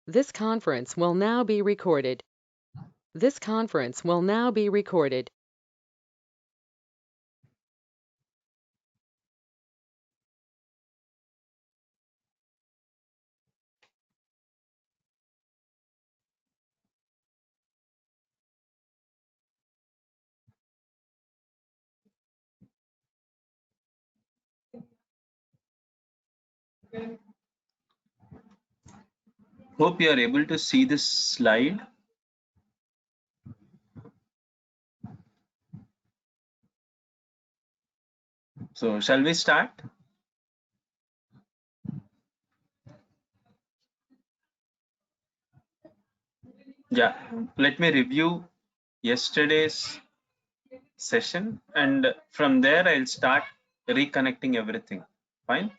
This conference will now be recorded. This conference will now be recorded. Hope you are able to see this slide. So shall we start? Yeah, let me review yesterday's session, and from there I'll start reconnecting everything. Fine.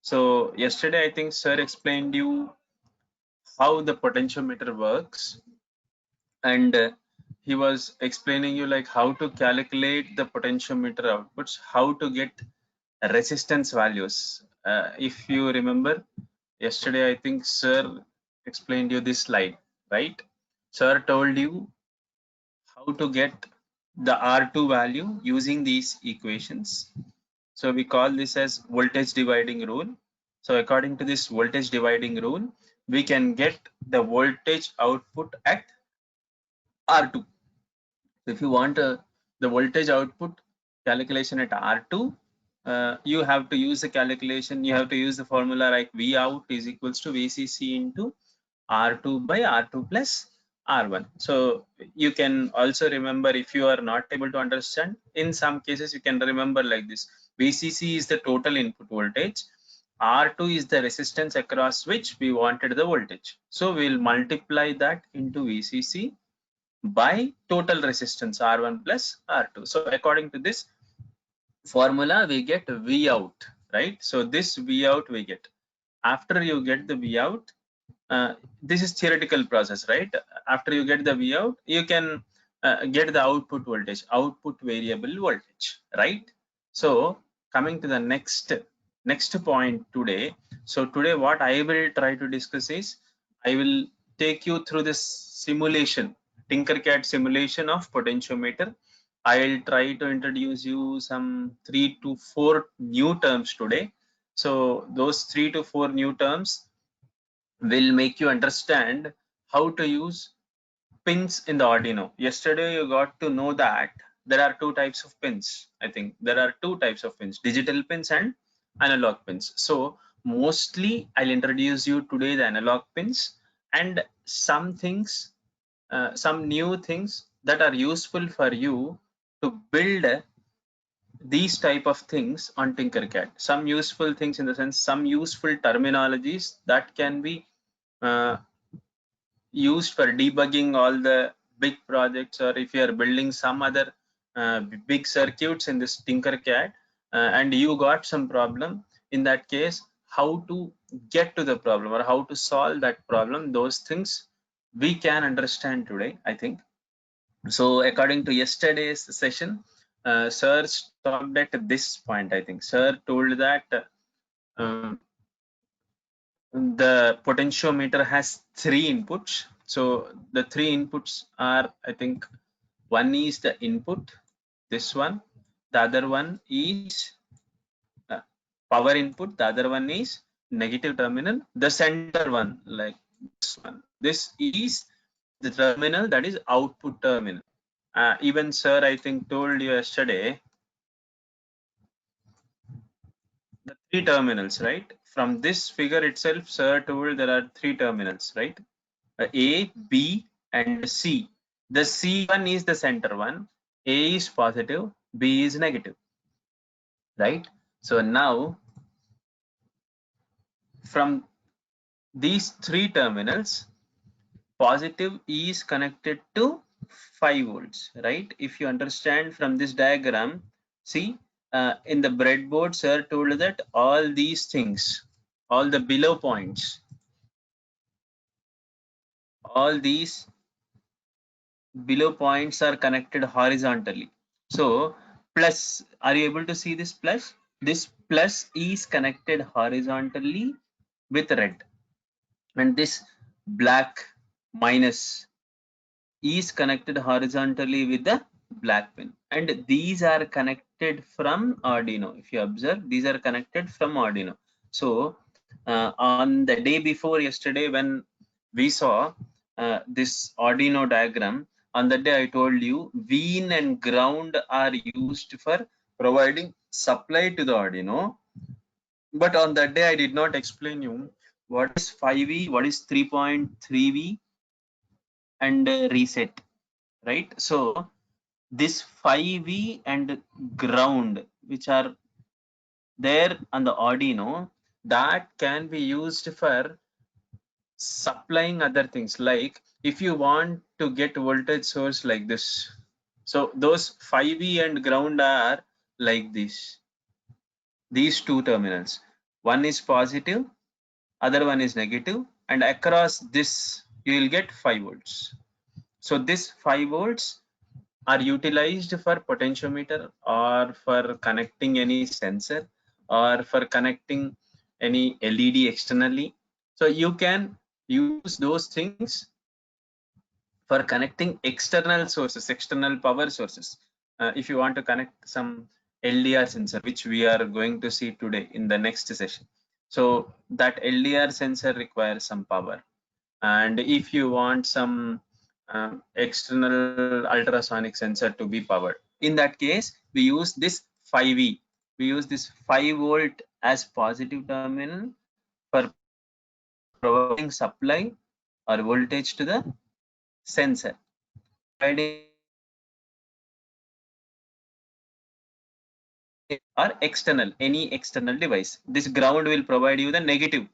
So yesterday I think sir explained you how the potentiometer works, and he was explaining you like how to calculate the potentiometer outputs, how to get resistance values. If you remember yesterday, I think sir explained you this slide, right? Sir told you how to get the R2 value using these equations. So we call this as voltage dividing rule. So according to this voltage dividing rule, we can get the voltage output at R2. If you want the voltage output calculation at R2, you have to use the calculation, you have to use the formula like V out is equals to VCC into R2 by R2 plus R1. So you can also remember, if you are not able to understand, in some cases you can remember like this: VCC is the total input voltage, R2 is the resistance across which we wanted the voltage. So we'll multiply that into VCC by total resistance R1 plus R2. So according to this formula, we get V out, right? So this V out we get. After you get the V out, this is theoretical process, right? After you get the V out, you can get the output voltage, output variable voltage, right? So coming to the next point today. So today what I will try to discuss is, I will take you through this simulation, Tinkercad simulation of potentiometer. I'll try to introduce you some 3 to 4 new terms today. So those 3 to 4 new terms will make you understand how to use pins in the Arduino. Yesterday you got to know that there are two types of pins. I think there are two types of pins: digital pins and analog pins. So mostly I'll introduce you today the analog pins, and some things, some new things that are useful for you to build these type of things on Tinkercad. Some useful things in the sense, some useful terminologies that can be uh, used for debugging all the big projects, or if you are building some other big circuits in this Tinkercad, and you got some problem, in that case how to get to the problem or how to solve that problem, those things we can understand today, I think. So according to yesterday's session, sir stopped at this point. I think sir told that um, the potentiometer has three inputs. So the three inputs are, I think, one is the input, this one, the other one is uh, power input, the other one is negative terminal, the center one, like this one, this is the terminal, that is output terminal. Even sir, I think, told you yesterday the three terminals, right? From this figure itself, sir told there are three terminals, right? A, B, and C. The C one is the center one. A is positive, B is negative, right? So now from these three terminals, positive is connected to 5 volts, right? If you understand from this diagram, see, in the breadboard, sir told that all these things, all the below points, all these below points are connected horizontally. So plus, are you able to see this plus? This plus is connected horizontally with red, and this black minus is connected horizontally with the black pin, and these are connected from Arduino. If you observe, these are connected from Arduino. So on the day before yesterday, when we saw this Arduino diagram, on that day I told you VIN and ground are used for providing supply to the Arduino, but on that day I did not explain you what is 5V, what is 3.3V, and reset, right? So this 5V and ground which are there on the Arduino, that can be used for supplying other things, like if you want to get voltage source like this, so those 5V and ground are like this, these two terminals, one is positive, other one is negative, and across this you will get 5 volts. So this 5 volts are utilized for potentiometer, or for connecting any sensor, or for connecting any LED externally. So you can use those things for connecting external sources, external power sources. If you want to connect some LDR sensor, which we are going to see today in the next session. So that LDR sensor requires some power. And if you want some external ultrasonic sensor to be powered, in that case we use this 5V, we use this 5 volt as positive terminal for providing supply or voltage to the sensor, providing or external, any external device. This ground will provide you the negative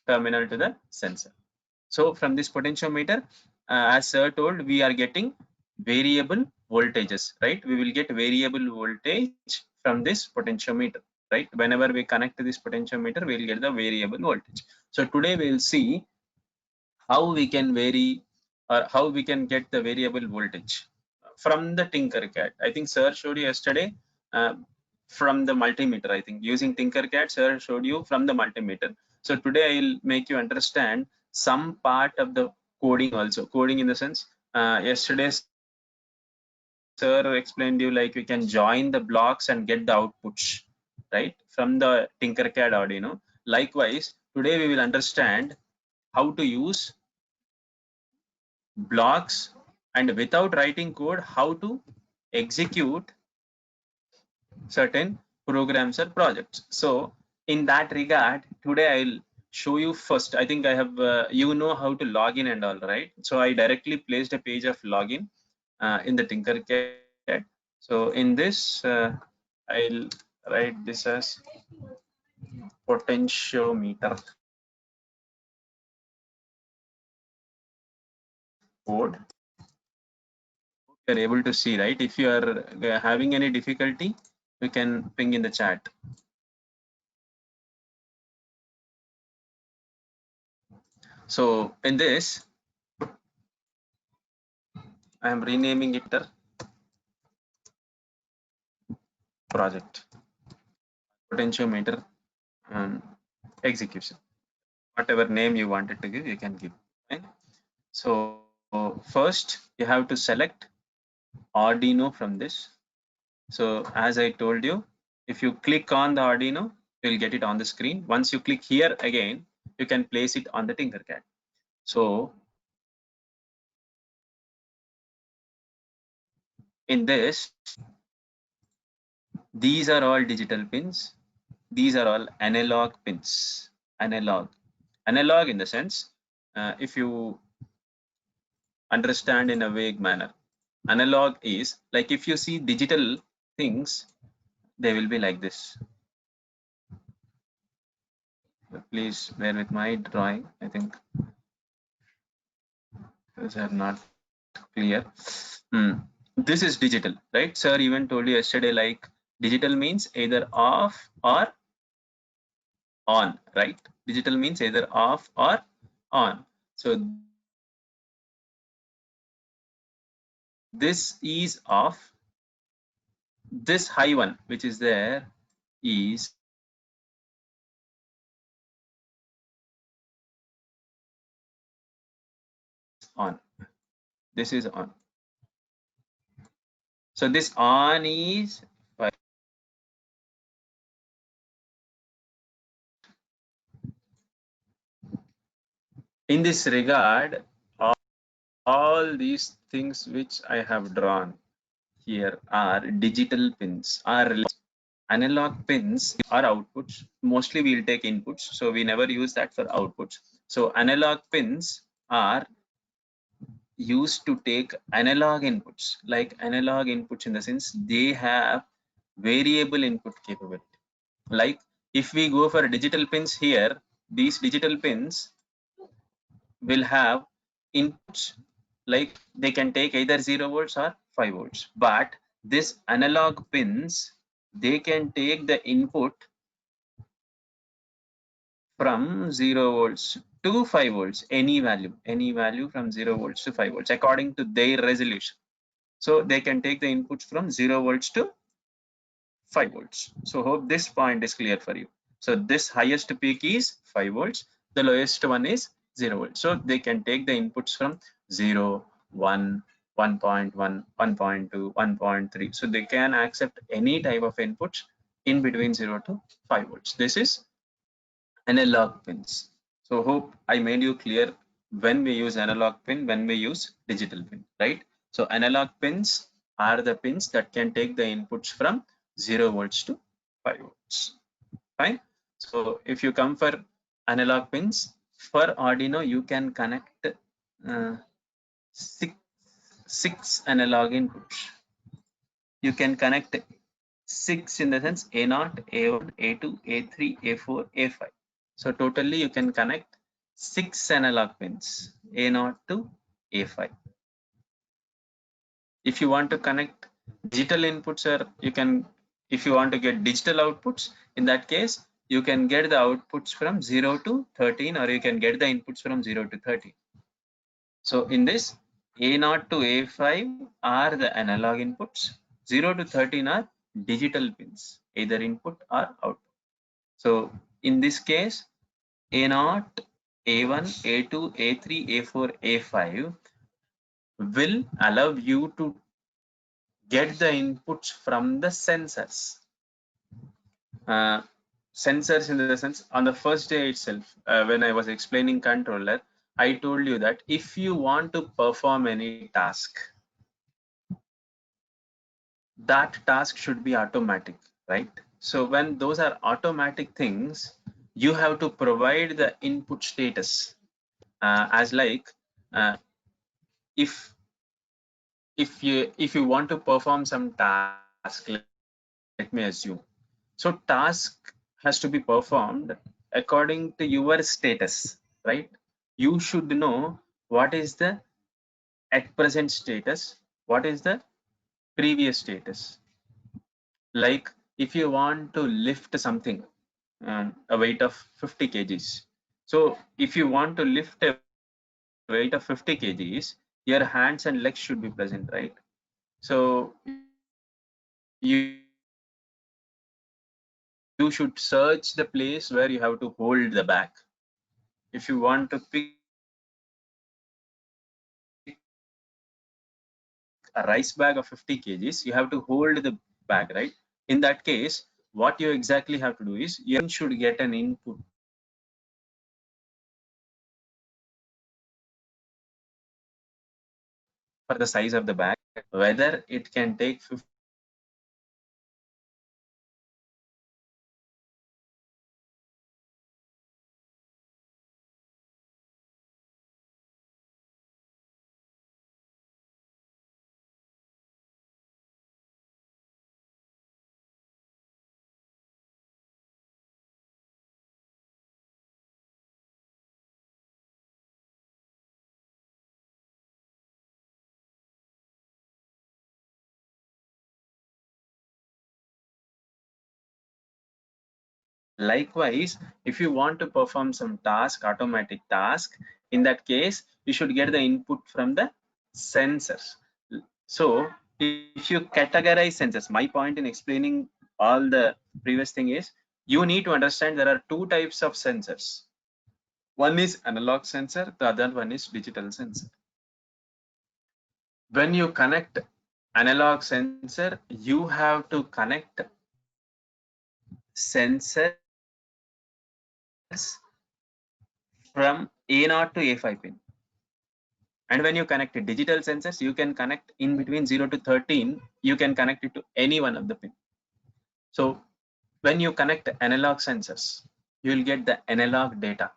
terminal to the sensor. So from this potentiometer, as sir told, we are getting variable voltages, right? We will get variable voltage from this potentiometer, right? Whenever we connect to this potentiometer, we will get the variable voltage. So today we will see how we can vary, or how we can get the variable voltage from the Tinkercad. I think sir showed you yesterday from the multimeter. I think using Tinkercad, sir showed you from the multimeter. So today I'll make you understand some part of the coding also. Coding in the sense, yesterday sir explained you like we can join the blocks and get the outputs, right, from the Tinkercad Arduino. Likewise, today we will understand how to use blocks, and without writing code, how to execute certain programs or projects. So in that regard, today I'll show you first. I think I have you know how to log in and all, right? So I directly placed a page of login in the Tinkercad. So in this I'll write this as potentiometer code. You're able to see, right? If you are having any difficulty, you can ping in the chat. So in this, I am renaming it project potentiometer execution. Whatever name you wanted to give, you can give. Right? So first, you have to select Arduino from this. So as I told you, if you click on the Arduino, you'll get it on the screen. Once you click here again, you can place it on the Tinkercad. So in this, these are all digital pins. These are all analog pins. Analog in the sense, if you understand in a vague manner, analog is like if you see digital things, they will be like this. Please bear with my drawing. I think these are not clear. This is digital, right? Sir even told you yesterday, like digital means either off or on, right? Digital means either off or on. So this is off. This high one which is there is on. This is on. So this on is 5. In this regard, all these things which I have drawn here are digital pins, are analog pins are outputs. Mostly we'll take inputs, so we never use that for outputs. So analog pins are used to take analog inputs, like analog inputs in the sense they have variable input capability. Like if we go for digital pins here, these digital pins will have inputs, like they can take either 0 volts or 5 volts, but this analog pins, they can take the input from 0 volts to 5 volts, any value from 0 volts to 5 volts according to their resolution. So they can take the inputs from 0 volts to 5 volts. So hope this point is clear for you. So this highest peak is 5 volts, the lowest one is 0 volts. So they can take the inputs from 0, 1, 1.1, 1.2, 1.3. So they can accept any type of inputs in between 0 to 5 volts. This is analog pins. So hope I made you clear when we use analog pin, when we use digital pin, right? So analog pins are the pins that can take the inputs from 0 volts to 5 volts. Fine. So if you come for analog pins, for Arduino, you can connect six analog inputs. You can connect 6 in the sense A0, A1, A2, A3, A4, A5. So totally you can connect 6 analog pins, A0 to A5. If you want to connect digital inputs, or you can, if you want to get digital outputs, in that case, you can get the outputs from 0 to 13, or you can get the inputs from 0 to 13. So in this, A0 to A5 are the analog inputs, 0 to 13 are digital pins, either input or output. So in this case, A0, A1, A2, A3, A4, A5 will allow you to get the inputs from the sensors. Sensors in the sense, on the first day itself, when I was explaining controller, I told you that if you want to perform any task, that task should be automatic, right? So when those are automatic things, you have to provide the input status as like if you want to perform some task, let me assume. So task has to be performed according to your status, right? You should know what is the at present status, what is the previous status. Like if you want to lift something, a weight of 50 kgs. So if you want to lift a weight of 50 kgs, your hands and legs should be present, right? So you should search the place where you have to hold the bag. If you want to pick a rice bag of 50 kgs, you have to hold the bag, right? In that case, what you exactly have to do is you should get an input for the size of the bag, whether it can take 50. Likewise, if you want to perform some task, automatic task, in that case, you should get the input from the sensors. So if you categorize sensors, my point in explaining all the previous thing is, you need to understand there are two types of sensors. One is analog sensor, the other one is digital sensor. when you connect analog sensor, you have to connect sensors from A0 to A5 pin. And when you connect digital sensors, you can connect in between 0 to 13, you can connect it to any one of the pin. So when you connect analog sensors, you will get the analog data.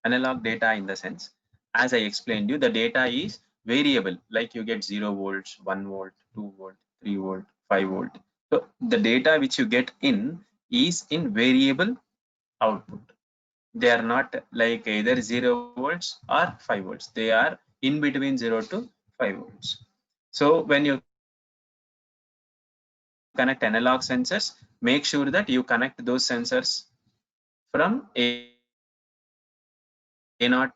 Analog data in the sense, as I explained you, the data is variable, like you get 0 volts, 1 volt, 2 volt, 3 volt, 5 volt. So the data which you get in is in variable output. They are not like either 0 volts or 5 volts. They are in between 0 to 5 volts. So when you connect analog sensors, make sure that you connect those sensors from A0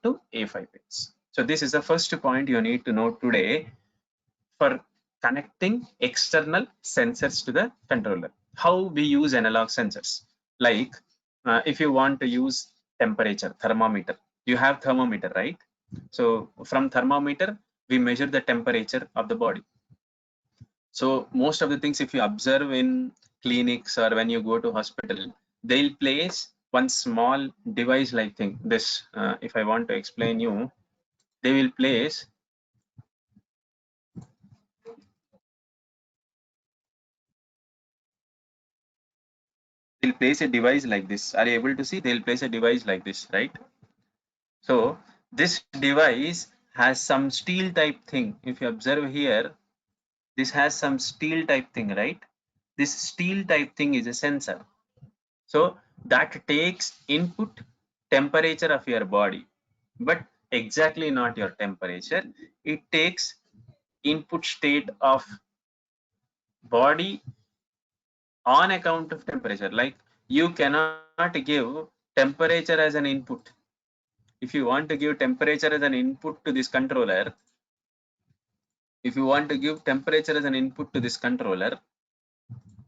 to A5 pins. So this is the first point you need to know today for connecting external sensors to the controller. How we use analog sensors? Like if you want to use temperature, thermometer, you have thermometer, right? So from thermometer, we measure the temperature of the body. So most of the things, if you observe in clinics or when you go to hospital, they'll place one small device like thing. This, if I want to explain you, they will place they'll place a device like this. Are you able to see? They'll place a device like this, right? So this device has some steel type thing. If you observe here, this has some steel type thing, right? This steel type thing is a sensor. So that takes input temperature of your body, but exactly not your temperature. It takes input state of body on account of temperature. Like you cannot give temperature as an input. If you want to give temperature as an input to this controller, if you want to give temperature as an input to this controller,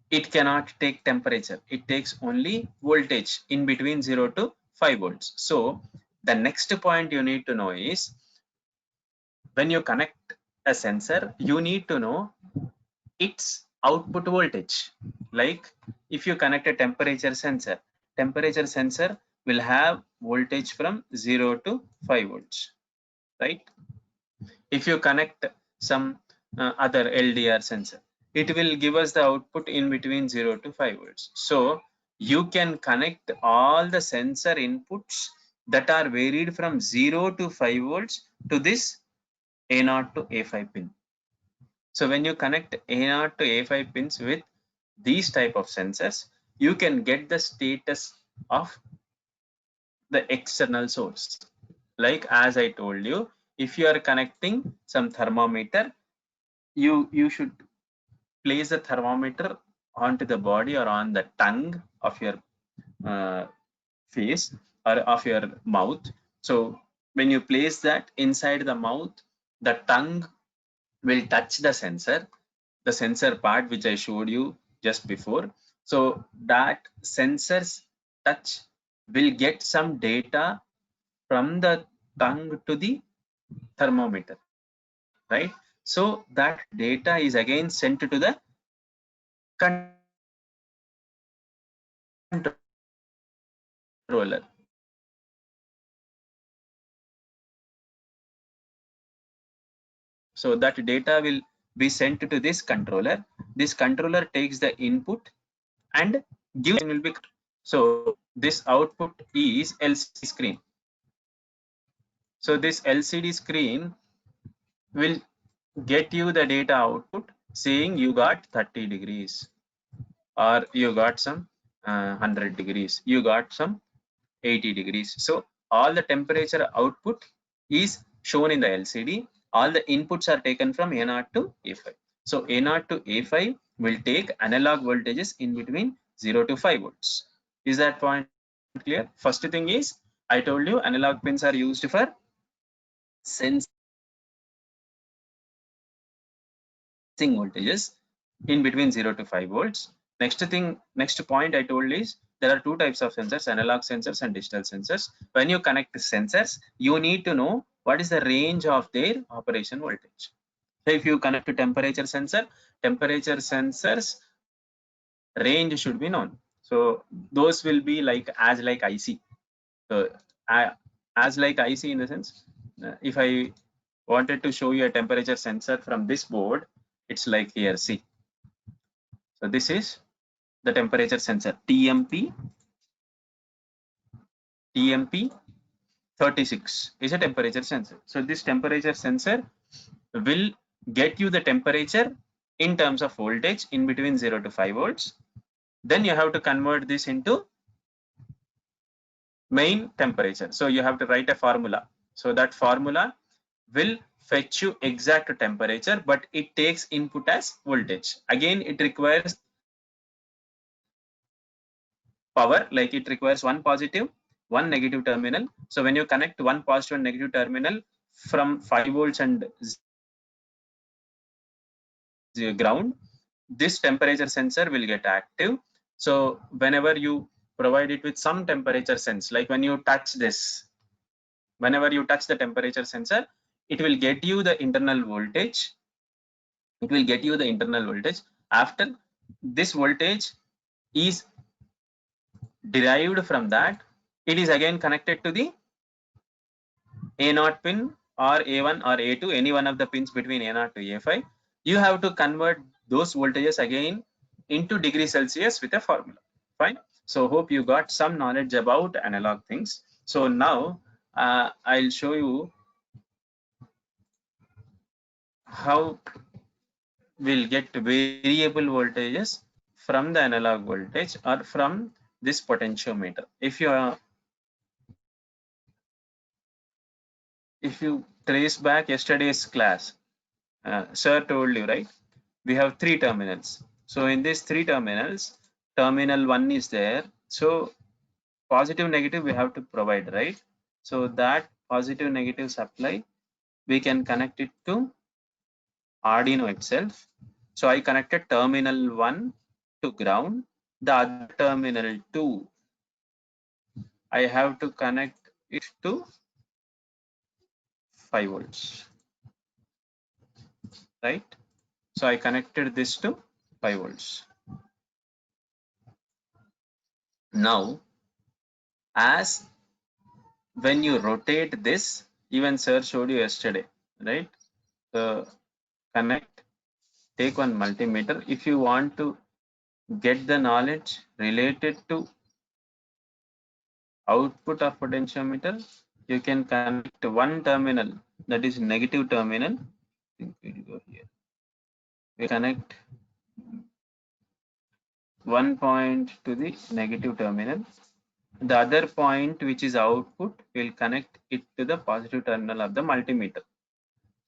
it cannot take temperature. It takes only voltage in between 0 to 5 volts. So the next point you need to know is when you connect a sensor, you need to know its output voltage. Like if you connect a temperature sensor will have voltage from 0 to 5 volts, right? If you connect some other LDR sensor, it will give us the output in between 0 to 5 volts. So you can connect all the sensor inputs that are varied from 0 to 5 volts to this A0 to A5 pin. So when you connect A0 to A5 pins with these type of sensors, you can get the status of the external source. Like as I told you, if you are connecting some thermometer, you should place the thermometer onto the body or on the tongue of your uh, face or of your mouth. So when you place that inside the mouth, the tongue will touch the sensor part which I showed you just before. So that sensor's touch will get some data from the tongue to the thermometer, right? So that data is again sent to the controller. So that data will be sent to this controller. This controller takes the input and gives will be. So this output is LCD screen. So this LCD screen will get you the data output saying you got 30 degrees or you got some 100 degrees, you got some 80 degrees. So all the temperature output is shown in the LCD. All the inputs are taken from A0 to A5. So A0 to A5 will take analog voltages in between 0 to 5 volts. Is that point clear? First thing is, I told you analog pins are used for sensing voltages in between 0 to 5 volts. Next point I told is there are two types of sensors, analog sensors and digital sensors. When you connect the sensors, you need to know what is the range of their operation voltage. So if you connect to temperature sensor's range should be known. So those will be like as like IC. So as like IC in the sense, if I wanted to show you a temperature sensor from this board, it's like here, see. So this is the temperature sensor, TMP 36 is a temperature sensor. So this temperature sensor will get you the temperature in terms of voltage in between 0 to 5 volts. Then you have to convert this into main temperature. So you have to write a formula. So that formula will fetch you exact temperature, but it takes input as voltage. Again, it requires power, like it requires one positive, one negative terminal. So when you connect one positive and negative terminal from 5 volts and ground, this temperature sensor will get active. So whenever you provide it with some temperature sense, like when you touch this, whenever you touch the temperature sensor, it will get you the internal voltage. It will get you the internal voltage. After this voltage is derived from that, it is again connected to the A0 pin or A1 or A2, any one of the pins between A0 to A5. You have to convert those voltages again into degree Celsius with a formula. Fine. So hope you got some knowledge about analog things. So now I'll show you how we'll get variable voltages from the analog voltage or from this potentiometer. If you trace back yesterday's class, sir told you, right? We have three terminals. So in these three terminals, terminal 1 is there. So positive negative we have to provide, right? So that positive negative supply, we can connect it to Arduino itself. So I connected terminal 1 to ground. The other terminal 2, I have to connect it to 5 volts, right? So I connected this to 5 volts. Now, as when you rotate this, even sir showed you yesterday, right? So connect, take one multimeter. If you want to get the knowledge related to output of potentiometer, you can connect one terminal, that is negative terminal. I think we'll go here. We connect one point to the negative terminal. The other point, which is output, will connect it to the positive terminal of the multimeter.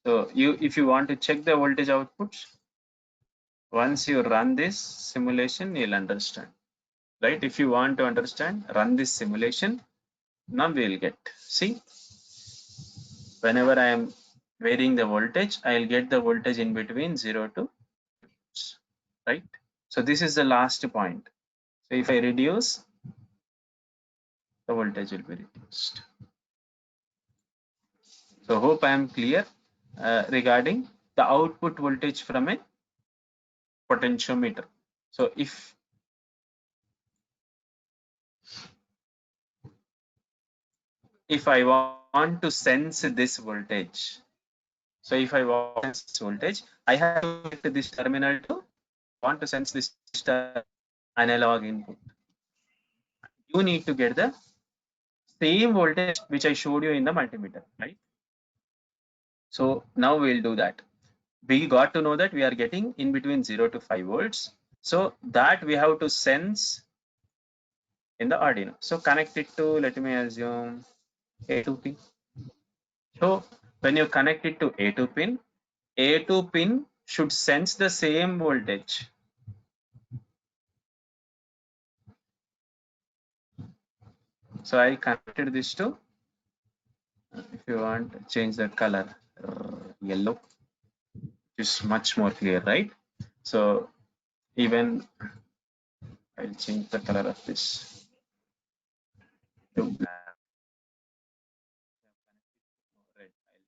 So if you want to check the voltage outputs, once you run this simulation, you'll understand, right? If you want to understand, run this simulation. Now we'll get, see, whenever I am varying the voltage, I'll get the voltage in between 0 to, right? So this is the last point. So if I reduce, the voltage will be reduced. So hope I am clear regarding the output voltage from a potentiometer. So if I want to sense this voltage, so if I want to sense this voltage, I have to get this terminal to want to sense this analog input. You need to get the same voltage which I showed you in the multimeter, right? So now we'll do that. We got to know that we are getting in between 0 to 5 volts. So that we have to sense in the Arduino. So connect it to, let me assume, A2 pin. So when you connect it to A2 pin, A2 pin should sense the same voltage. So I connected this to, if you want, change the color, yellow, is much more clear, right? So even I'll change the color of this to black. Red. I'll make that red.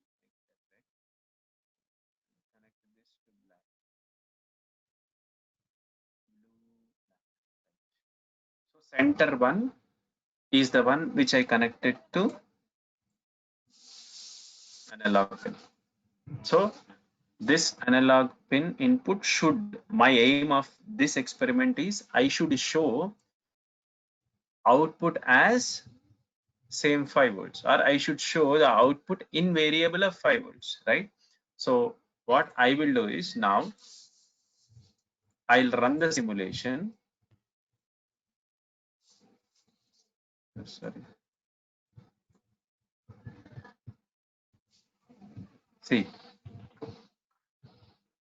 So center one is the one which I connected to analog pin. So this analog pin input should, my aim of this experiment is I should show output as same 5 volts, or I should show the output in variable of 5 volts, right? So what I will do is now I'll run the simulation. Sorry. See,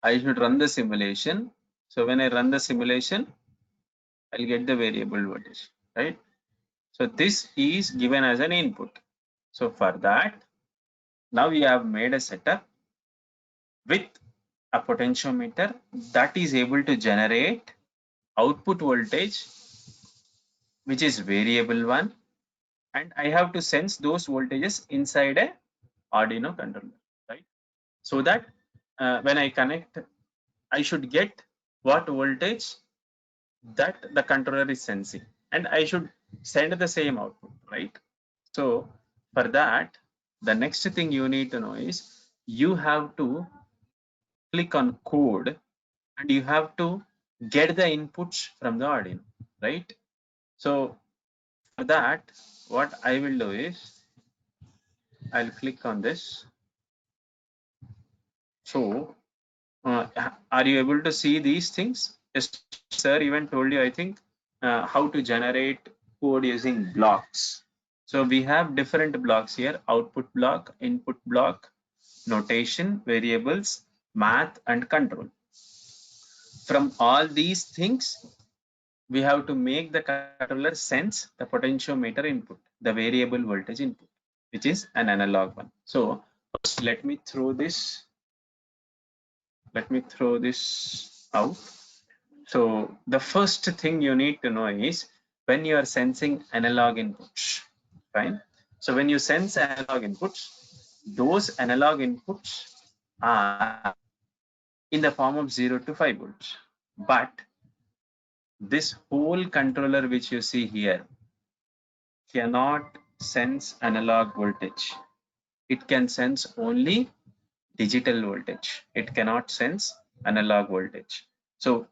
I should run the simulation. So when I run the simulation, I'll get the variable voltage, right? So this is given as an input. So for that, now we have made a setup with a potentiometer that is able to generate output voltage, which is variable one, and I have to sense those voltages inside a Arduino controller, right? So that when I connect, I should get what voltage that the controller is sensing, and I should send the same output, right? So for that, the next thing you need to know is you have to click on code and you have to get the inputs from the Arduino, right? So for that, what I will do is I'll click on this. So are you able to see these things? Yes, sir even told you, I think, how to generate code using blocks. So we have different blocks here: output block, input block, notation, variables, math, and control. From all these things, we have to make the controller sense the potentiometer input, the variable voltage input, which is an analog one. So first let me throw this out. So the first thing you need to know is when you are sensing analog inputs, fine. So when you sense analog inputs, those analog inputs are in the form of 0 to 5 volts. But this whole controller which you see here cannot sense analog voltage. It can sense only digital voltage. It cannot sense analog voltage. So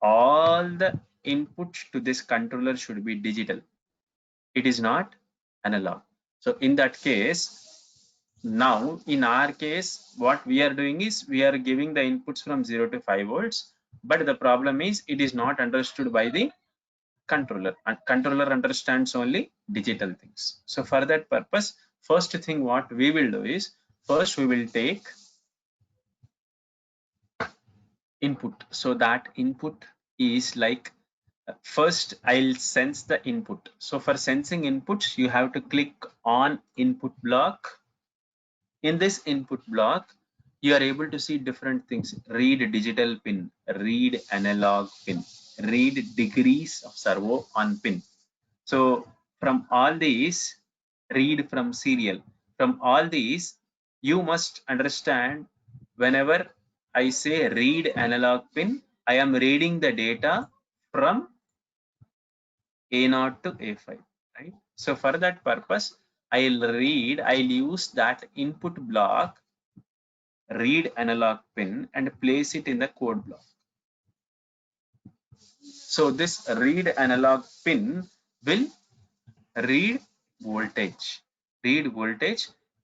all the inputs to this controller should be digital. It is not analog. So in that case, now in our case, what we are doing is we are giving the inputs from 0 to 5 volts, but the problem is it is not understood by the controller, and controller understands only digital things. So for that purpose, first thing what we will do is first we will take input. So that input is like, first I'll sense the input. So for sensing inputs, you have to click on input block. In this input block, you are able to see different things: read digital pin, read analog pin, read degrees of servo on pin. So from all these, read from serial. From all these, you must understand whenever I say read analog pin, I am reading the data from A0 to A5, right? So for that purpose, I'll use that input block, read analog pin, and place it in the code block. So this read analog pin will read voltage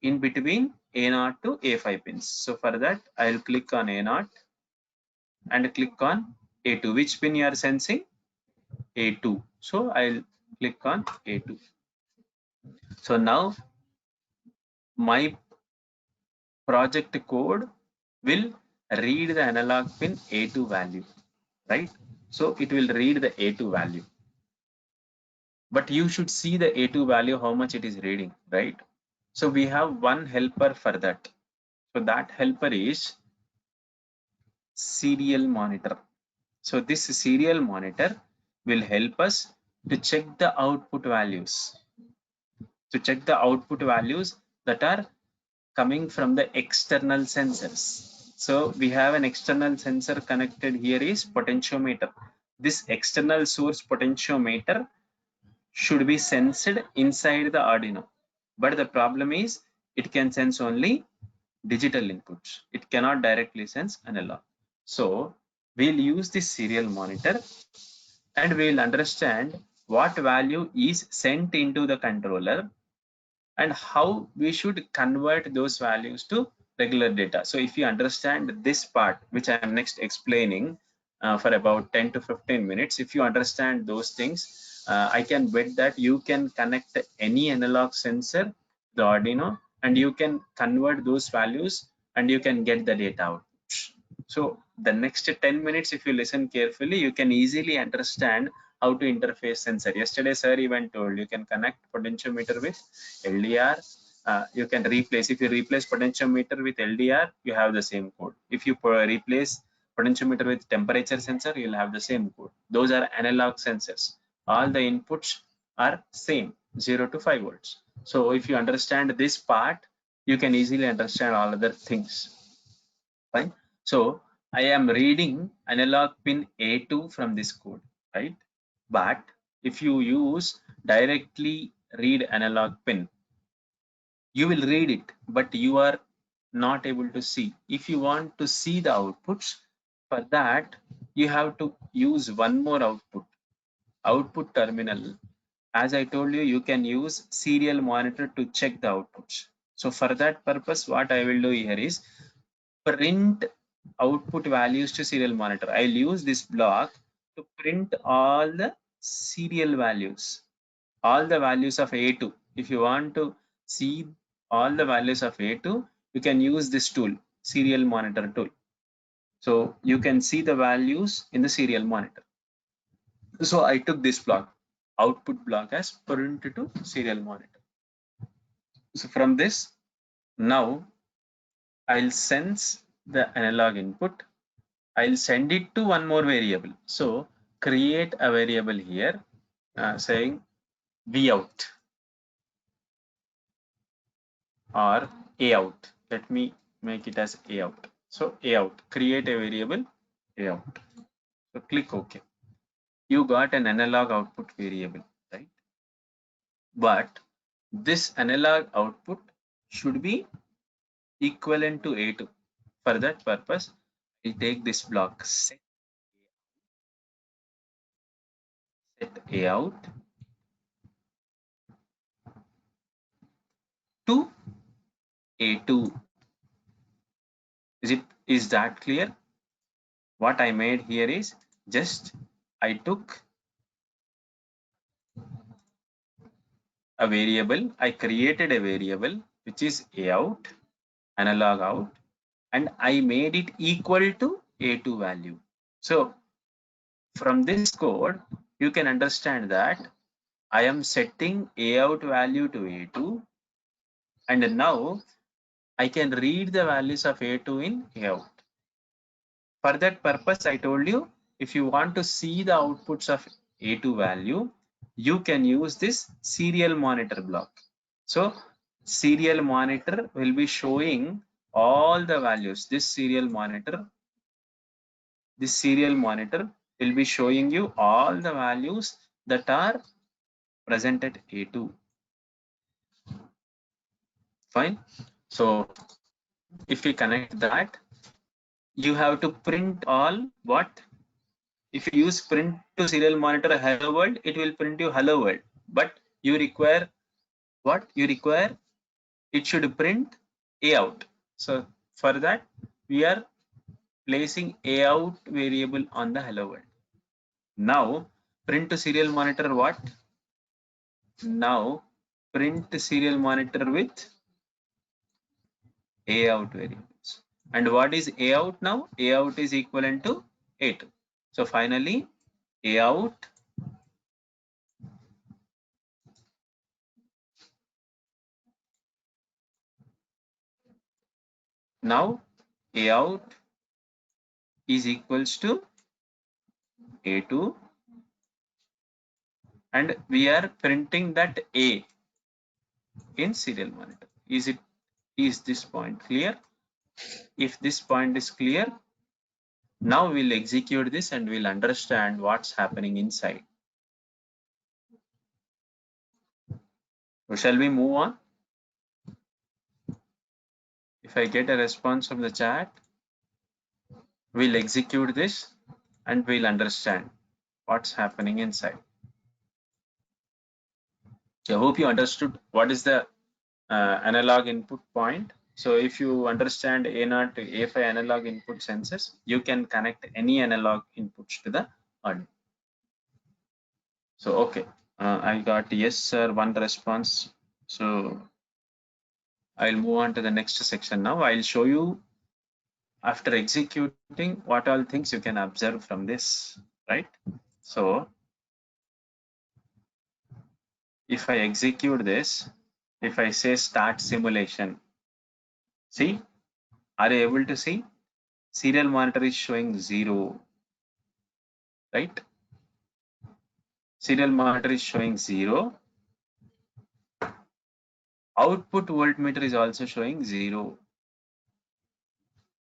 in between A0 to A5 pins. So for that, I'll click on A0 and click on A2. Which pin you are sensing? A2. So I'll click on A2. So now my project code will read the analog pin A2 value, right? So it will read the A2 value. But you should see the A2 value, how much it is reading, right? So we have one helper for that. So that helper is serial monitor. So this serial monitor will help us to check the output values, that are coming from the external sensors. So we have an external sensor connected here is potentiometer. This external source potentiometer should be sensed inside the Arduino. But the problem is it can sense only digital inputs. It cannot directly sense analog. So we'll use this serial monitor and we'll understand what value is sent into the controller and how we should convert those values to regular data. So if you understand this part, which I am next explaining for about 10 to 15 minutes, if you understand those things, I can bet that you can connect any analog sensor to the Arduino and you can convert those values and you can get the data out. So the next 10 minutes, if you listen carefully, you can easily understand how to interface sensor. Yesterday, sir even told you can connect potentiometer with LDR. You can replace, if you replace potentiometer with LDR, you have the same code. If you replace potentiometer with temperature sensor, you'll have the same code. Those are analog sensors. All the inputs are same, 0 to 5 volts. So if you understand this part, you can easily understand all other things. Fine. So I am reading analog pin A2 from this code, right? But if you use directly read analog pin, you will read it, but you are not able to see. If you want to see the outputs, for that you have to use one more output terminal. As I told you, you can use serial monitor to check the outputs. So for that purpose, what I will do here is print output values to serial monitor. I'll use this block to print all the serial values, all the values of A2. If you want to see all the values of A2, you can use this tool, serial monitor tool. So you can see the values in the serial monitor. So I took this block, output block, as print to serial monitor. So from this, now I'll sense the analog input. I'll send it to one more variable. So create a variable here saying Vout or Out. Let me make it as Out. So Out, create a variable Out. So click OK. You got an analog output variable, right? But this analog output should be equivalent to A2. For that purpose, we take this block set Out to A2. Is that clear? What I made here is just I took a variable, I created a variable which is Out, analog out, and I made it equal to A2 value. So from this code, you can understand that I am setting Out value to A2, and now I can read the values of A2 in Out. For that purpose, I told you, if you want to see the outputs of A2 value, you can use this serial monitor block. So serial monitor will be showing all the values. This serial monitor will be showing you all the values that are present at A2. Fine. So if we connect that, you have to print all what? If you use print to serial monitor hello world, it will print you hello world. But you require what? You require it should print Out. So for that, we are placing Out variable on the hello world. Now print to serial monitor what? Now print serial monitor with Out variables. And what is Out now? Out is equivalent to A2. So finally, Out now Out is equals to A2, and we are printing that A in serial monitor. Is this point clear? If this point is clear, now we'll execute this and we'll understand what's happening inside. So shall we move on? If I get a response from the chat, we'll execute this and we'll understand what's happening inside. I hope you understood what is the analog input point. So if you understand A0 to A5 analog input sensors, you can connect any analog inputs to the Arduino. So okay, I got yes sir, one response. So I'll move on to the next section now. I'll show you after executing what all things you can observe from this, right? So if I execute this, if I say start simulation, see, are you able to see? Serial monitor is showing 0, right? Serial monitor is showing 0. Output voltmeter is also showing 0.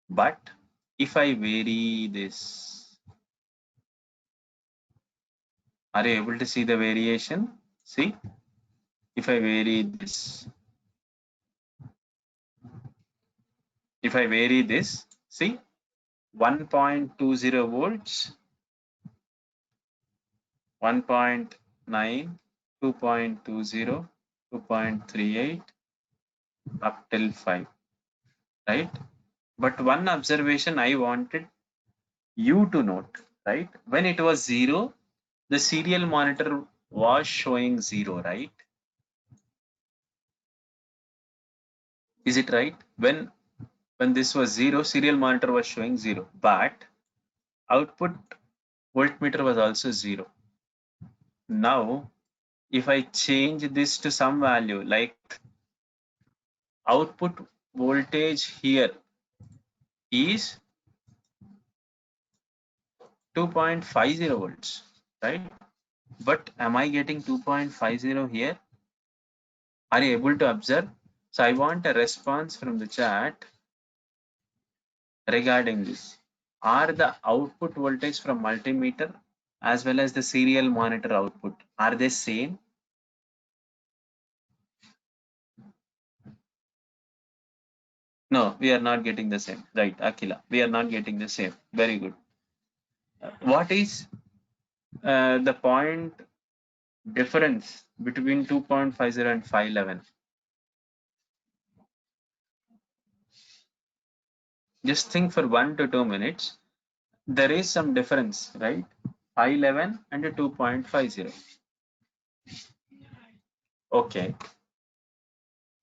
But if I vary this, are you able to see the variation? See, if I vary this, if I vary this, see, 1.20 volts, 1.9, 2.20, 2.38, up till 5, right? But one observation I wanted you to note, right? When it was 0, the serial monitor was showing 0, right? Is it right? When this was 0, serial monitor was showing 0, but output voltmeter was also 0. Now, if I change this to some value, like output voltage here is 2.50 volts, right? But am I getting 2.50 here? Are you able to observe? So I want a response from the chat regarding this. Are the output voltage from multimeter as well as the serial monitor output, are they same? No, we are not getting the same. Right, Akila, we are not getting the same. Very good. What is the point difference between 2.50 and 511? Just think for 1 to 2 minutes. There is some difference, right? 511 and 2.50. Okay.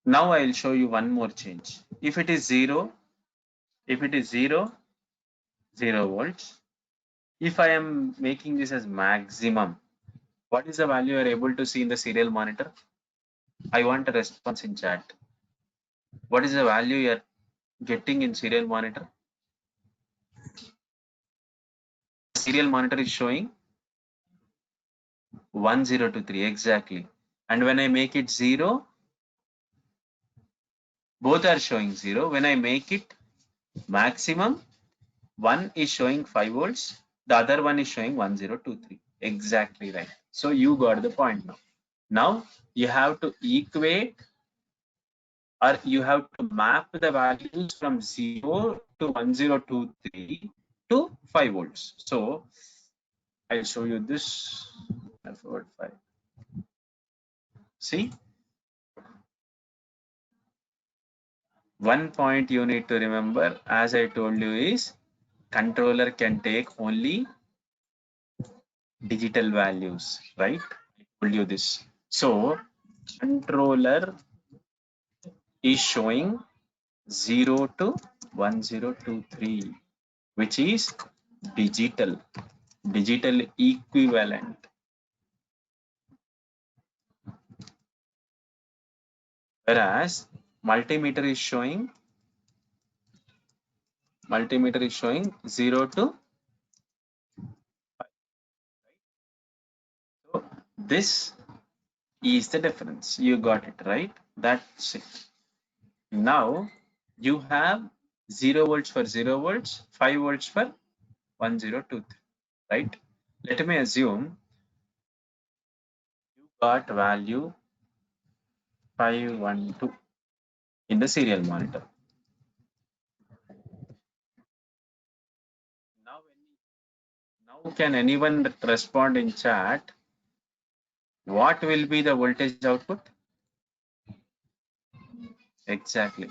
Now I'll show you one more change. If it is 0, 0 volts. If I am making this as maximum, what is the value you are able to see in the serial monitor? I want a response in chat. What is the value you are getting in serial monitor? Serial monitor is showing 1023 exactly. And when I make it 0, both are showing 0. When I make it maximum, one is showing 5 volts, the other one is showing 1023. Exactly right. So you got the point now. Now you have to equate, or you have to map the values from 0 to 1023 to 5 volts. So I'll show you this. See, one point you need to remember, as I told you, is controller can take only digital values, right? I told you this. So controller is showing 0 to 1023, which is digital equivalent. Whereas multimeter is showing 0 to 5. So this is the difference. You got it right. That's it. Now you have 0 volts for 0 volts, 5 volts for 1023, right? Let me assume you got value 512 in the serial monitor. Now can anyone respond in chat? What will be the voltage output? Exactly.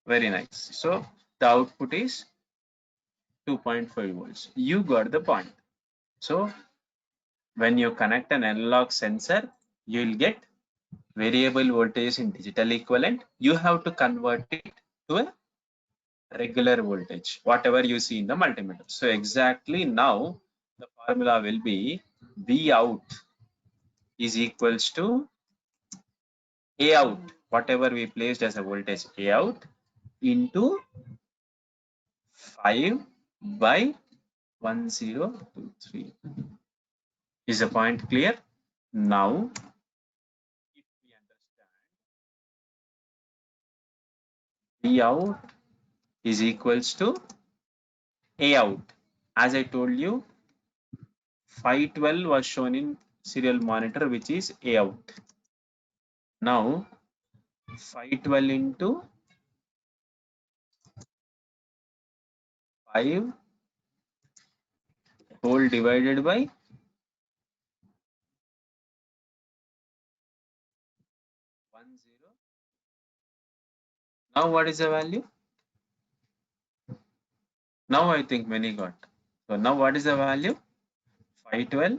Very nice. So the output is 2.5 volts. You got the point. So when you connect an analog sensor, you will get variable voltage in digital equivalent. You have to convert it to a regular voltage, whatever you see in the multimeter. So exactly now the formula will be V out is equals to A out, whatever we placed as a voltage A out into 5 by 1023. Is the point clear? Now, if we understand V out is equals to A out. As I told you, 512 was shown in serial monitor, which is A out. Now, 512 into 5 whole divided by 10. Now, what is the value? Now, I think many got. So, now what is the value? 512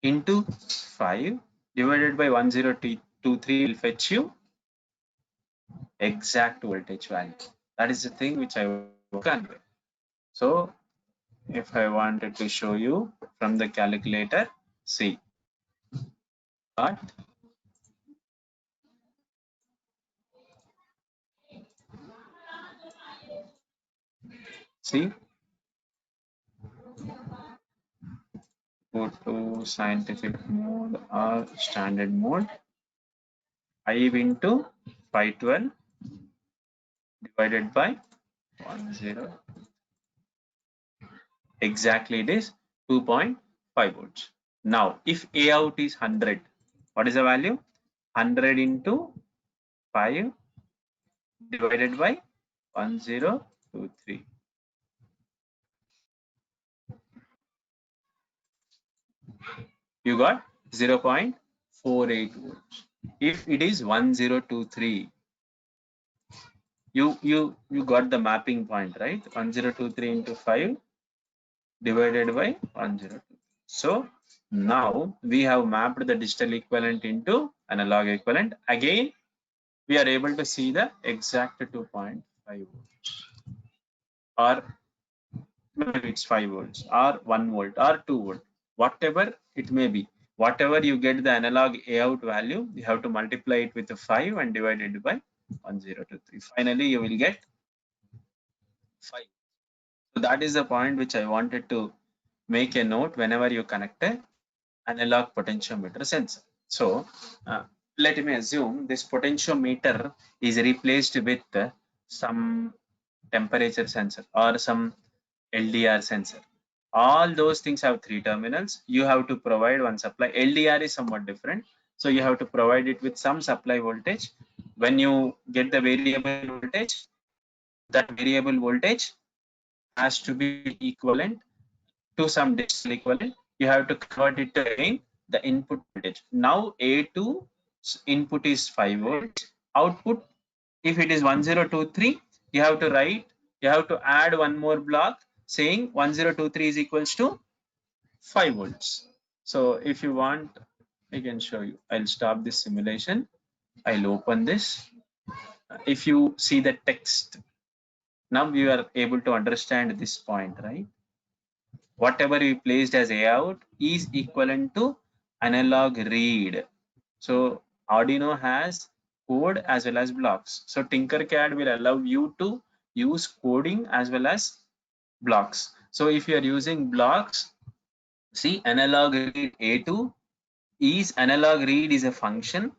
into 5 divided by 1023 will fetch you exact voltage value. That is the thing which I will convey. So if I wanted to show you from the calculator, see, but see, go to scientific mode or standard mode, 5 into 512 divided by 10. Exactly it is 2.5 volts. Now, if A out is 100, what is the value? 100 into 5 divided by 1023. You got 0.48 volts. If it is 1023, you got the mapping point, right? 1023 into 5 divided by 102. So now we have mapped the digital equivalent into analog equivalent. Again, we are able to see the exact 2.5 volts, or maybe it's 5 volts or 1 volt or 2 volt, whatever it may be. Whatever you get the analog A out value, you have to multiply it with the 5 and divide it by 1023. Finally, you will get 5. So that is the point which I wanted to make a note whenever you connect a analog potentiometer sensor. So let me assume this potentiometer is replaced with some temperature sensor or some LDR sensor. All those things have 3 terminals. You have to provide one supply. LDR is somewhat different. So you have to provide it with some supply voltage. When you get the variable voltage, that variable voltage has to be equivalent to some digital equivalent. You have to convert it to again the input voltage. Now A2 input is 5 volts. Output, if it is 1023, you have to write, you have to add one more block saying 1023 is equals to 5 volts. So if you want, I can show you. I'll stop this simulation. I'll open this. If you see the text, now you are able to understand this point, right? Whatever we placed as A out is equivalent to analog read. So Arduino has code as well as blocks. So Tinkercad will allow you to use coding as well as blocks. So if you are using blocks, see analog read A2 is analog read is a function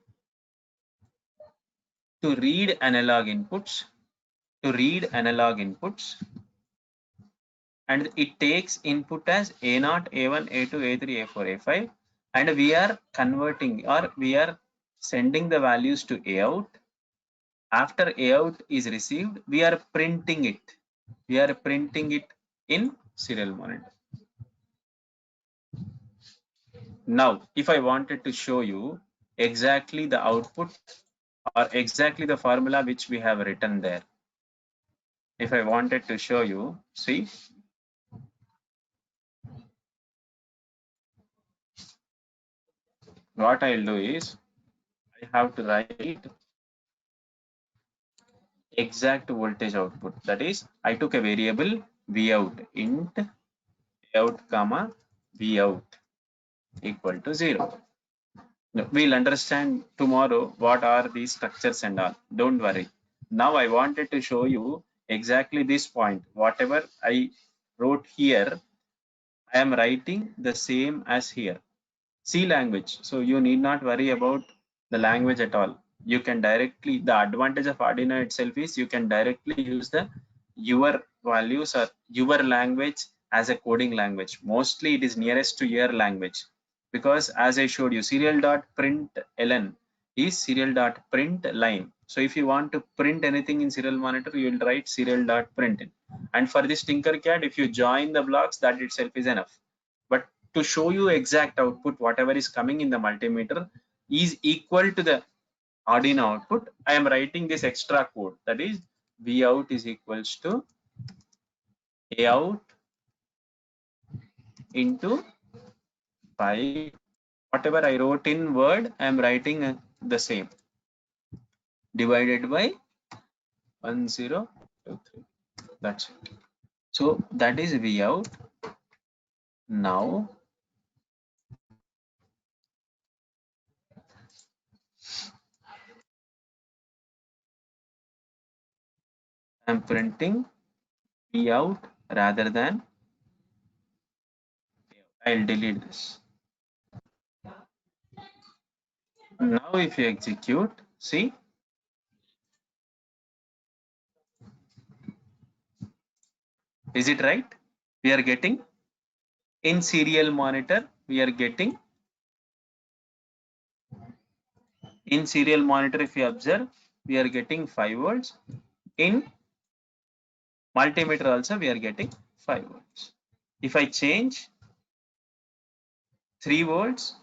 to read analog inputs. to read analog inputs, and it takes input as A0, A1, A2, A3, A4, A5, and we are converting or we are sending the values to A out. After A out is received, we are printing it. We are printing it in serial monitor. Now, if I wanted to show you exactly the output or exactly the formula which we have written there, if I wanted to show you, see, what I'll do is I have to write exact voltage output. That is, I took a variable V out, int out comma V out equal to 0. We'll understand tomorrow what are these structures and all. Don't worry. Now I wanted to show you exactly this point. Whatever I wrote here, I am writing the same as here. C language. So you need not worry about the language at all. You can directly, the advantage of Arduino itself is you can directly use the your values or your language as a coding language. Mostly it is nearest to your language, because as I showed you, serial.println is serial.println. So if you want to print anything in serial monitor, you will write serial.println. And for this Tinkercad, if you join the blocks, that itself is enough. But to show you exact output, whatever is coming in the multimeter is equal to the Arduino output, I am writing this extra code, that is V out is equals to A out into 5. Whatever I wrote in Word, I am writing the same, divided by 1023. That's it. So that is V out. Now I am printing V out rather than, I'll delete this. Now if you execute, see, is it right? We are getting in serial monitor, we are getting in serial monitor, if you observe, we are getting 5 volts. In multimeter also we are getting 5 volts. If I change 3 volts,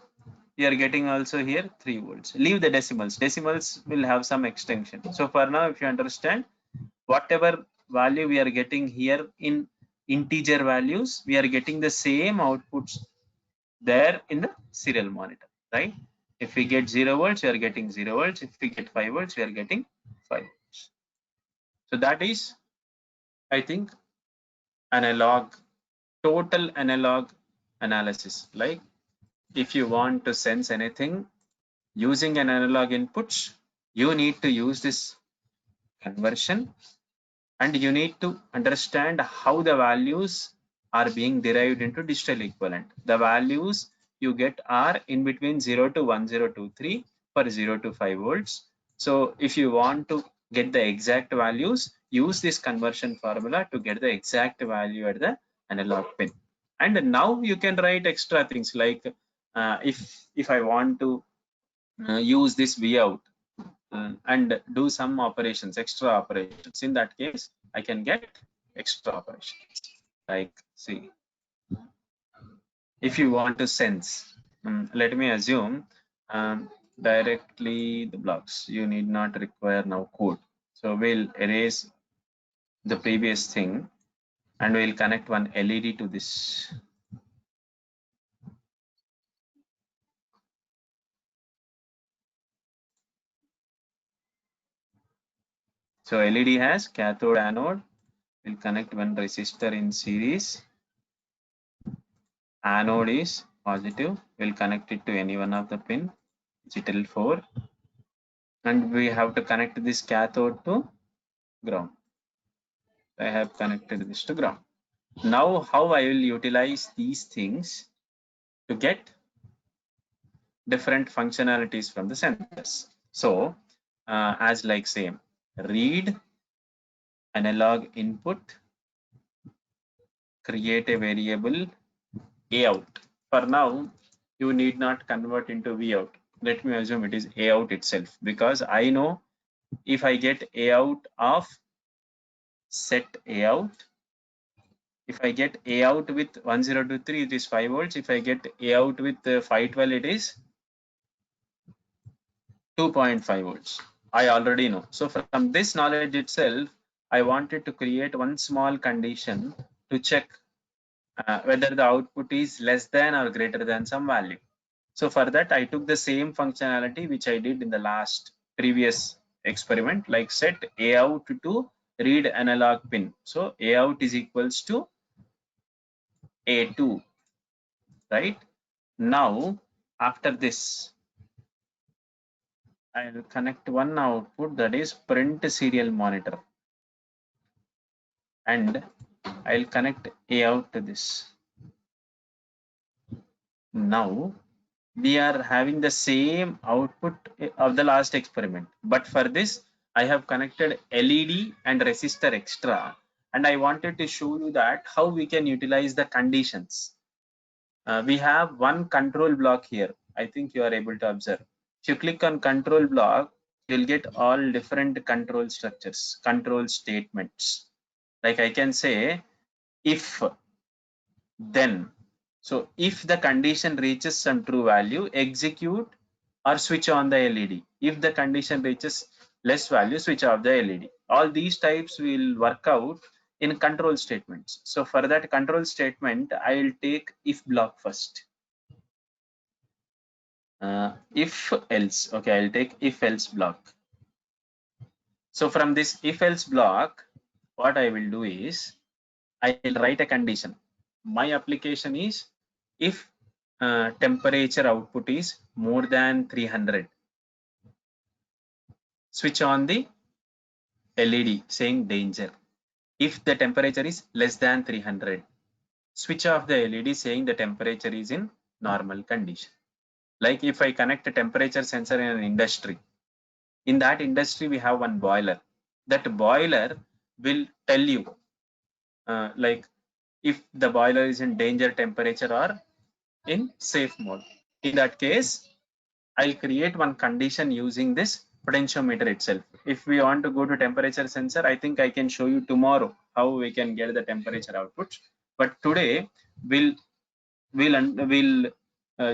we are getting also here 3 volts. Leave the decimals. Decimals will have some extension. So for now, if you understand, whatever value we are getting here in integer values, we are getting the same outputs there in the serial monitor, right? If we get 0 volts, we are getting 0 volts. If we get 5 volts, we are getting 5 volts. So that is, I think, analog, total analog analysis. Like if you want to sense anything using an analog inputs, you need to use this conversion, and you need to understand how the values are being derived into digital equivalent. The values you get are in between 0 to 1023 for 0 to 5 volts. So if you want to get the exact values, use this conversion formula to get the exact value at the analog pin. And now you can write extra things like if I want to use this V out and do some operations, extra operations. In that case, I can get extra operations. Like, see, if you want to sense, let me assume directly the blocks. You need not require now code. So we'll erase the previous thing and we'll connect one LED to this. So LED has cathode, anode. We'll connect one resistor in series. Anode is positive. We'll connect it to any one of the pin, digital 4. And we have to connect this cathode to ground. I have connected this to ground. Now how I will utilize these things to get different functionalities from the sensors. So as like same, read analog input, create a variable Out. For now, you need not convert into Vout. Let me assume it is Out itself, because I know if I get Out of set Out, if I get Out with 1023, it is 5 volts. If I get Out with 512, it is 2.5 volts. I already know. So from this knowledge itself, I wanted to create one small condition to check whether the output is less than or greater than some value. So for that, I took the same functionality which I did in the previous experiment, like set Out to read analog pin. So Out is equals to A2, right? Now, after this, I will connect one output, that is print serial monitor, and I'll connect Out to this. Now we are having the same output of the last experiment, but for this I have connected LED and resistor extra, and I wanted to show you that how we can utilize the conditions. We have one control block here. I think you are able to observe. If you click on control block, you'll get all different control structures, control statements. Like I can say if, then. So if the condition reaches some true value, execute or switch on the LED. If the condition reaches less value, switch off the LED. All these types will work out in control statements. So for that control statement, I will take if block first. If else, okay, I'll take if else block. So from this if else block, what I will do is I will write a condition. My application is if temperature output is more than 300, switch on the LED saying danger. If the temperature is less than 300, switch off the LED saying the temperature is in normal condition. Like if I connect a temperature sensor in an industry, in that industry we have one boiler. That boiler will tell you like if the boiler is in danger temperature or in safe mode. In that case, I'll create one condition using this potentiometer itself. If we want to go to temperature sensor, I think I can show you tomorrow how we can get the temperature output. But today we'll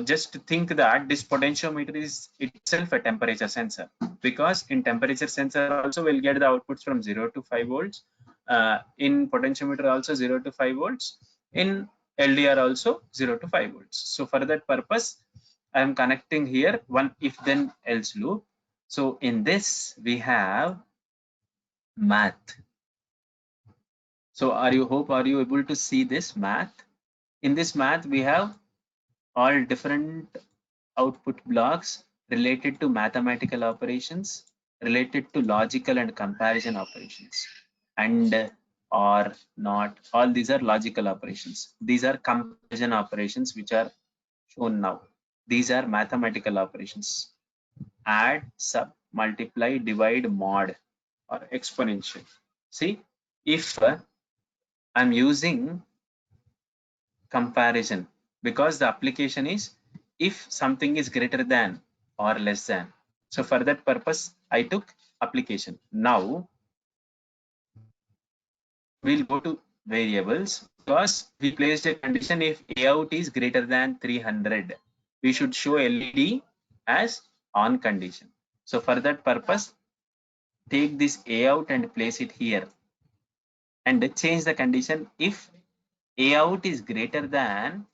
just think that this potentiometer is itself a temperature sensor, because in temperature sensor also we'll get the outputs from 0 to 5 volts. In potentiometer also 0 to 5 volts. In LDR also 0 to 5 volts. So for that purpose, I am connecting here one if then else loop. So in this we have math. So are you able to see this math? In this math we have all different output blocks related to mathematical operations, related to logical and comparison operations, and or not. All these are logical operations. These are comparison operations which are shown now. These are mathematical operations. Add, sub, multiply, divide, mod, or exponential. See, if I'm using comparison, because the application is if something is greater than or less than. So for that purpose, I took application. Now we'll go to variables, because we placed a condition if Out is greater than 300. We should show LED as on condition. So for that purpose, take this Out and place it here and change the condition if Out is greater than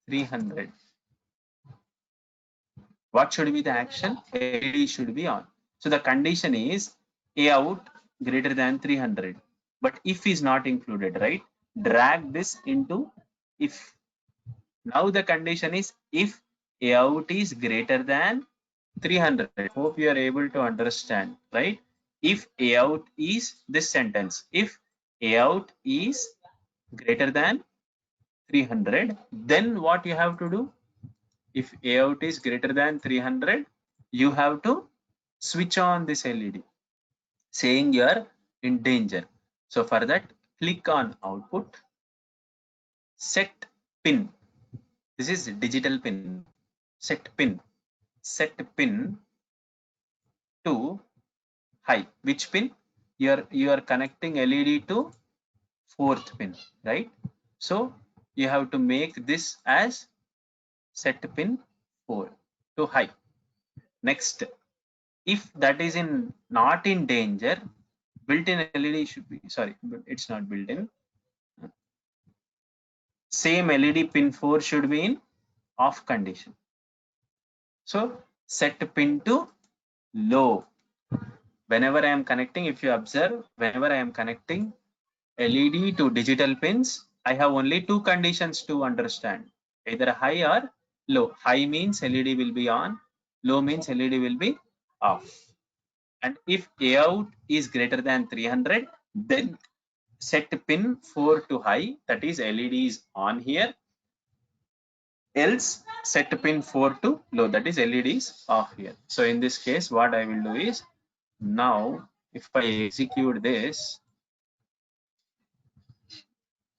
300. What should be the action? LED should be on. So the condition is Out greater than 300, but if is not included, right? Drag this into if. Now the condition is if Out is greater than 300. Hope you are able to understand, right? If Out is this sentence, if Out is greater than 300, then what you have to do? If Out is greater than 300, you have to switch on this LED saying your in danger. So for that, click on output, set pin. This is digital pin. Set pin to high. Which pin? You are connecting LED to 4th pin, right? So you have to make this as set pin 4 to high. Next, if that is not in danger, built-in LED should be, sorry, but it's not built-in. Same LED pin 4 should be in off condition. So set pin to low. Whenever I am connecting, if you observe, whenever I am connecting LED to digital pins, I have only two conditions to understand, either high or low. High means LED will be on, low means LED will be off. And if AOut is greater than 300, then set pin 4 to high, that is LED is on here, else set pin 4 to low, that is LED is off here. So in this case, what I will do is, now if I execute this,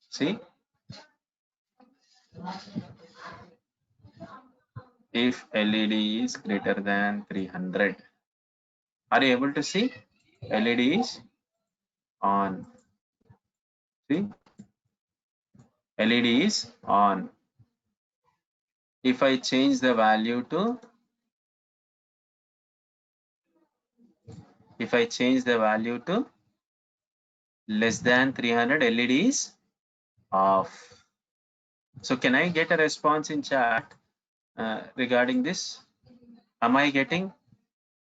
see, if LED is greater than 300, are you able to see? LED is on. See, LED is on. If I change the value to, less than 300, LED is off. So can I get a response in chat regarding this? Am I getting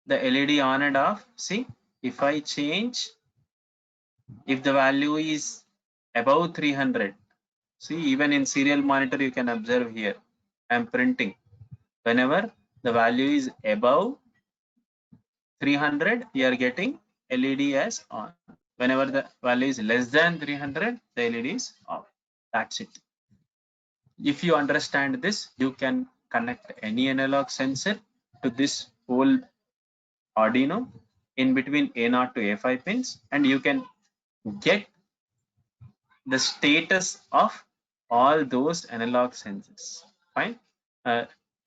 the LED on and off? See, if I change, if the value is above 300, see, even in serial monitor, you can observe here, I'm printing. Whenever the value is above 300, you are getting LED as on. Whenever the value is less than 300, the LED is off. That's it. If you understand this, you can connect any analog sensor to this whole Arduino in between A0 to A5 pins, and you can get the status of all those analog sensors. Fine.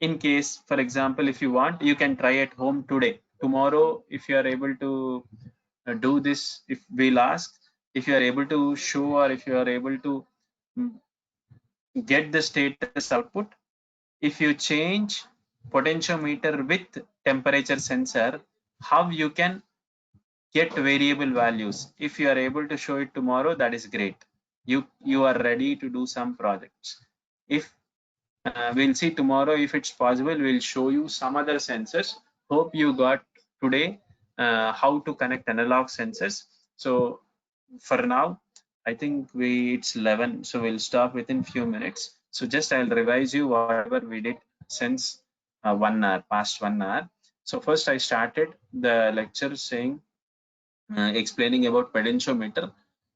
In case, for example, if you want, you can try at home today. Tomorrow, if you are able to do this, if we'll ask, if you are able to show, or if you are able to get the status output, if you change potentiometer with temperature sensor, how you can get variable values. If you are able to show it tomorrow, that is great. You are ready to do some projects. If we'll see tomorrow, if it's possible, we'll show you some other sensors. Hope you got today how to connect analog sensors. So for now, I think it's 11, so we'll stop within few minutes. So just I'll revise you whatever we did since 1 hour, past 1 hour. So first I started the lecture saying, explaining about potentiometer.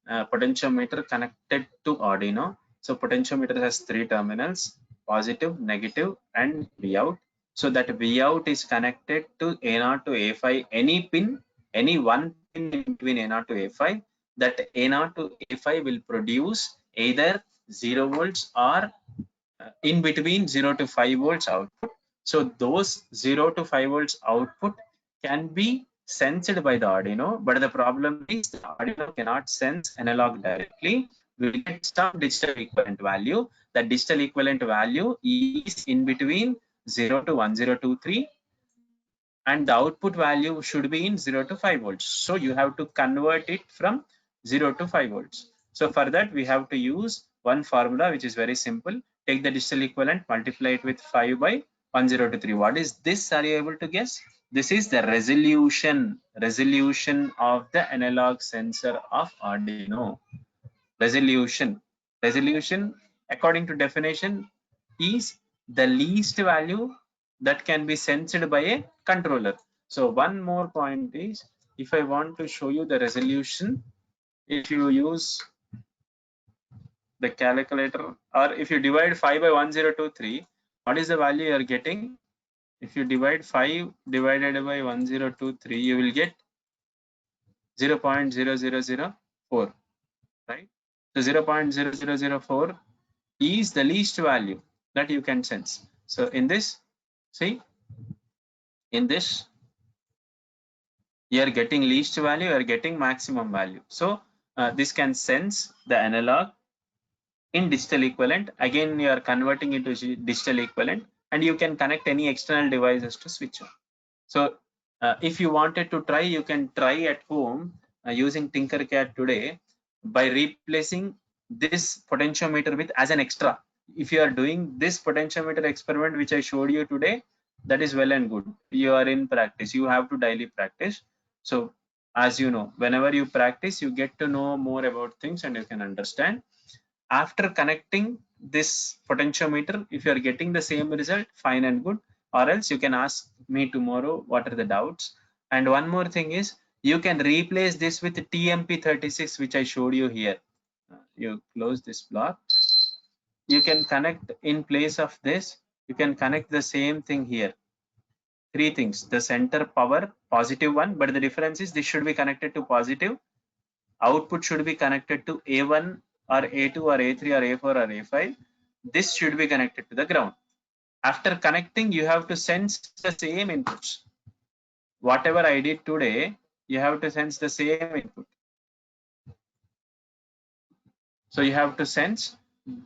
Potentiometer connected to Arduino. So potentiometer has 3 terminals, positive, negative, and Vout. So that Vout is connected to A0 to A5, any pin, any one pin in between A0 to A5. That A0 to A5 will produce either 0 volts or in between 0 to 5 volts output. So those 0 to 5 volts output can be sensed by the Arduino, but the problem is the Arduino cannot sense analog directly. We will get some digital equivalent value. The digital equivalent value is in between 0 to 1023, and the output value should be in 0 to 5 volts. So you have to convert it from 0 to 5 volts. So for that, we have to use one formula, which is very simple. Take the digital equivalent, multiply it with 5 by 1023. What is this? Are you able to guess? This is the resolution of the analog sensor of Arduino. Resolution according to definition is the least value that can be sensed by a controller. So one more point is, if I want to show you the resolution, if you use the calculator, or if you divide 5 by 1023, what is the value you are getting? If you divide 5 divided by 1023, you will get 0.0004, right? So 0.0004 is the least value that you can sense. So in this, see, in this, you are getting least value, you are getting maximum value. So this can sense the analog in digital equivalent. Again, you are converting into digital equivalent, and you can connect any external devices to switch on. So if you wanted to try, you can try at home using Tinkercad today by replacing this potentiometer with as an extra. If you are doing this potentiometer experiment which I showed you today, that is well and good. You are in practice. You have to daily practice. So as you know, whenever you practice, you get to know more about things and you can understand. After connecting this potentiometer, if you are getting the same result, fine and good, or else you can ask me tomorrow what are the doubts. And one more thing is, you can replace this with TMP36, which I showed you here. You close this block, you can connect in place of this, you can connect the same thing here. Three things: the center power, positive one, but the difference is this should be connected to positive, output should be connected to A1 or A2 or A3 or A4 or A5. This should be connected to the ground. After connecting, you have to sense the same inputs. Whatever I did today, you have to sense the same input. So you have to sense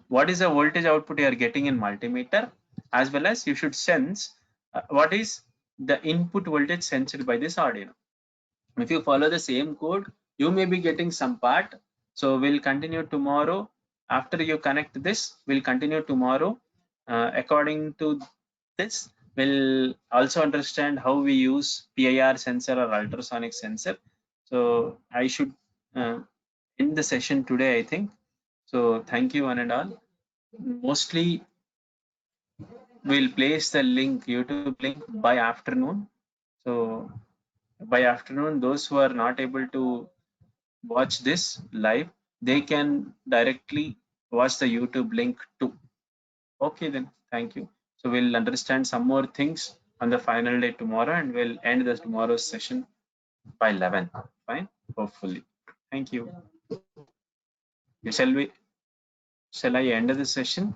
what is the voltage output you are getting in multimeter, as well as you should sense what is the input voltage sensed by this Arduino. If you follow the same code, you may be getting some part. So we'll continue tomorrow. After you connect this, we'll continue tomorrow. According to this, we'll also understand how we use PIR sensor or ultrasonic sensor. So I should end the session today, I think. So thank you one and all. Mostly we'll place the link, YouTube link, by afternoon. So by afternoon, those who are not able to watch this live, they can directly watch the YouTube link too. Okay, then thank you. So we'll understand some more things on the final day tomorrow, and we'll end the tomorrow's session by 11. Fine, hopefully. Thank you. Shall I end the session?